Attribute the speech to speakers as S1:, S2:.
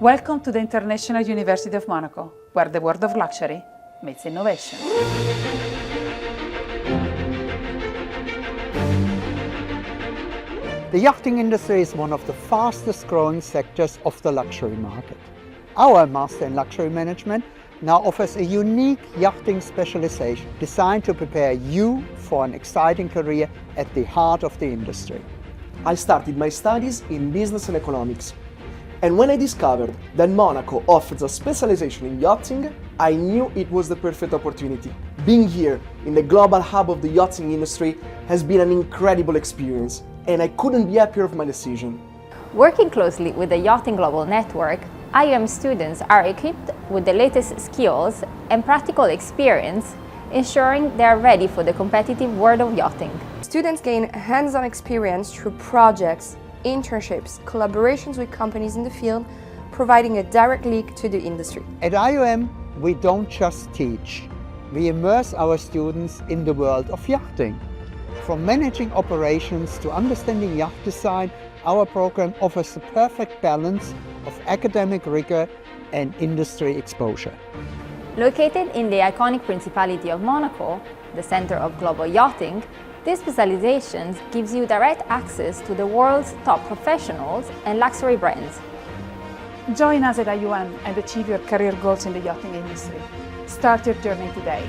S1: Welcome to the International University of Monaco, where the world of luxury meets innovation.
S2: The yachting industry is one of the fastest growing sectors of the luxury market. Our Master in Luxury Management now offers a unique yachting specialization designed to prepare you for an exciting career at the heart of the industry.
S3: I started my studies in business and economics. And when I discovered that Monaco offers a specialization in yachting, I knew it was the perfect opportunity. Being here in the global hub of the yachting industry has been an incredible experience, and I couldn't be happier of my decision.
S4: Working closely with the Yachting Global Network, IUM students are equipped with the latest skills and practical experience, ensuring they are ready for the competitive world of yachting.
S5: Students gain hands-on experience through projects, internships, collaborations with companies in the field, providing a direct link to the industry.
S2: At IUM, we don't just teach, we immerse our students in the world of yachting. From managing operations to understanding yacht design, our program offers the perfect balance of academic rigor and industry exposure.
S4: Located in the iconic Principality of Monaco, the center of global yachting, this specialization gives you direct access to the world's top professionals and luxury brands.
S1: Join us at IUM and achieve your career goals in the yachting industry. Start your journey today.